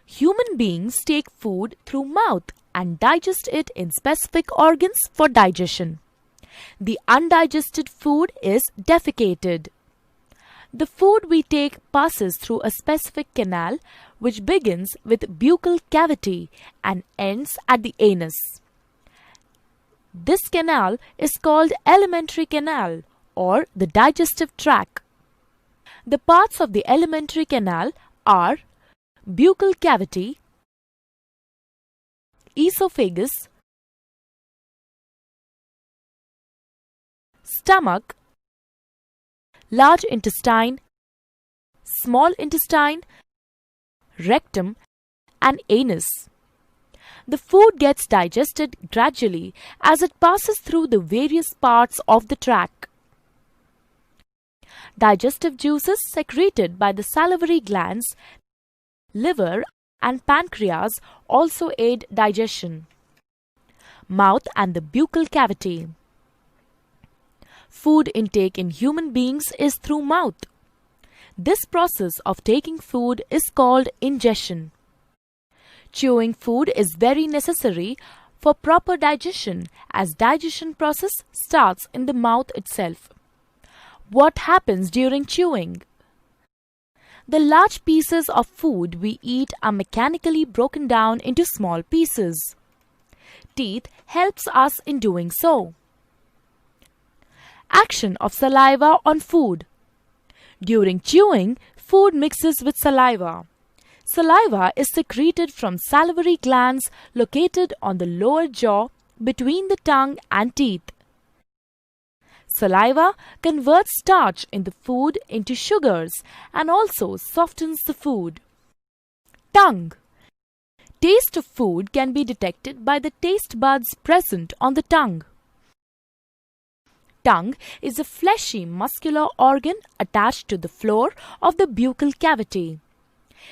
Human beings take food through mouth and digest it in specific organs for digestion. The undigested food is defecated. The food we take passes through a specific canal which begins with buccal cavity and ends at the anus. This canal is called alimentary canal or the digestive tract. The parts of the alimentary canal are buccal cavity, esophagus, stomach, large intestine, small intestine, rectum, and anus. The food gets digested gradually as it passes through the various parts of the tract. Digestive juices secreted by the salivary glands, liver, and pancreas also aid digestion. Mouth and the buccal cavity. Food intake in human beings is through mouth. This process of taking food is called ingestion. Chewing food is very necessary for proper digestion as digestion process starts in the mouth itself. What happens during chewing? The large pieces of food we eat are mechanically broken down into small pieces. Teeth helps us in doing so. Action of saliva on food. During chewing, food mixes with saliva. Saliva is secreted from salivary glands located on the lower jaw between the tongue and teeth. Saliva converts starch in the food into sugars and also softens the food. Tongue. Taste of food can be detected by the taste buds present on the tongue. Tongue is a fleshy muscular organ attached to the floor of the buccal cavity.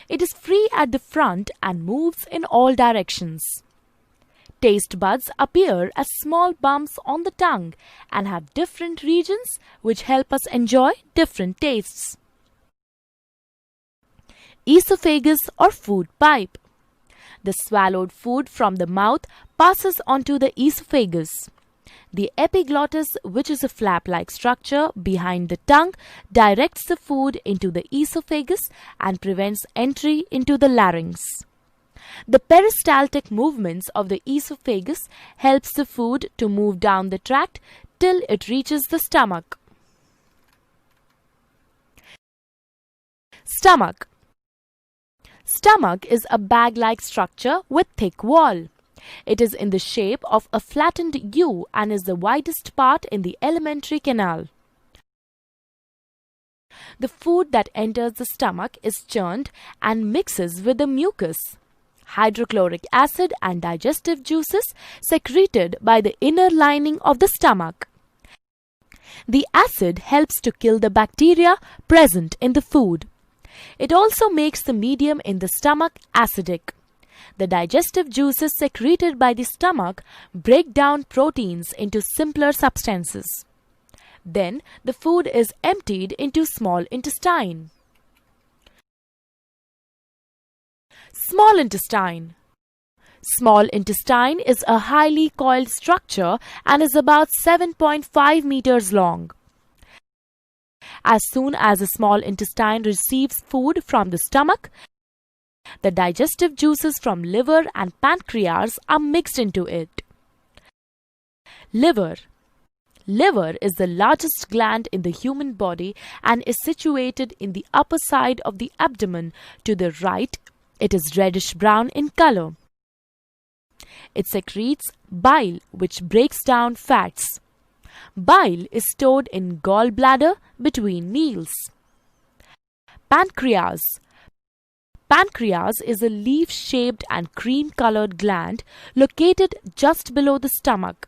It is free at the front and moves in all directions. Taste buds appear as small bumps on the tongue and have different regions which help us enjoy different tastes. Esophagus or food pipe. The swallowed food from the mouth passes onto the esophagus. The epiglottis, which is a flap-like structure behind the tongue, directs the food into the esophagus and prevents entry into the larynx. The peristaltic movements of the esophagus helps the food to move down the tract till it reaches the stomach. Stomach. Stomach is a bag-like structure with thick wall. It is in the shape of a flattened U and is the widest part in the alimentary canal. The food that enters the stomach is churned and mixes with the mucus, hydrochloric acid and digestive juices secreted by the inner lining of the stomach. The acid helps to kill the bacteria present in the food. It also makes the medium in the stomach acidic. The digestive juices secreted by the stomach break down proteins into simpler substances. Then the food is emptied into small intestine. Small intestine. Small intestine is a highly coiled structure and is about 7.5 meters long. As soon as the small intestine receives food from the stomach, the digestive juices from liver and pancreas are mixed into it. Liver. Liver is the largest gland in the human body and is situated in the upper side of the abdomen. To the right, it is reddish-brown in color. It secretes bile, which breaks down fats. Bile is stored in gallbladder between meals. Pancreas. Pancreas is a leaf-shaped and cream-colored gland located just below the stomach.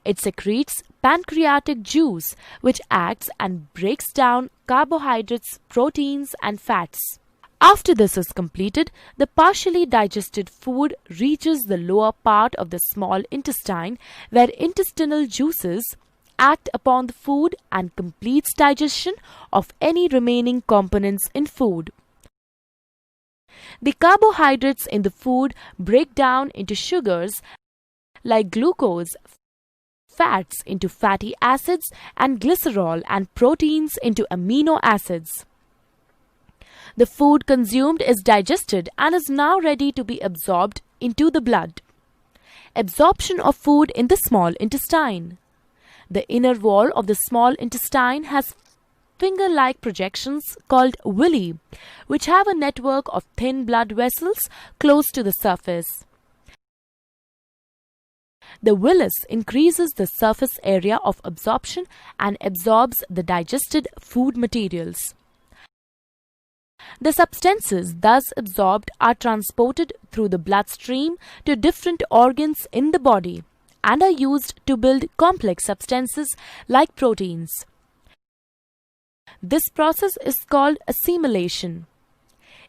It secretes pancreatic juice, which acts and breaks down carbohydrates, proteins, and fats. After this is completed, the partially digested food reaches the lower part of the small intestine, where intestinal juices act upon the food and completes digestion of any remaining components in food. The carbohydrates in the food break down into sugars like glucose, fats into fatty acids, and glycerol, and proteins into amino acids. The food consumed is digested and is now ready to be absorbed into the blood. Absorption of food in the small intestine. The inner wall of the small intestine has finger-like projections called villi, which have a network of thin blood vessels close to the surface. The villus increases the surface area of absorption and absorbs the digested food materials. The substances thus absorbed are transported through the bloodstream to different organs in the body and are used to build complex substances like proteins. This process is called assimilation.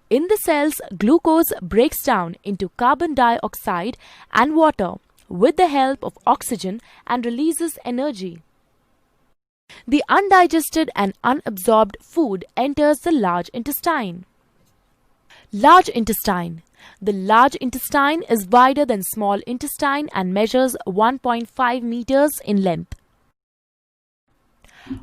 In the cells, glucose breaks down into carbon dioxide and water with the help of oxygen and releases energy. The undigested and unabsorbed food enters the large intestine. Large intestine. The large intestine is wider than small intestine and measures 1.5 meters in length.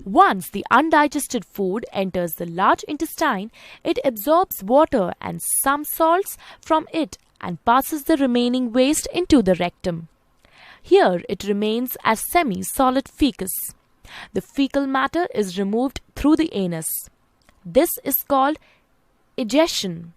Once the undigested food enters the large intestine, it absorbs water and some salts from it and passes the remaining waste into the rectum. Here it remains as semi-solid fecus. The fecal matter is removed through the anus. This is called egestion.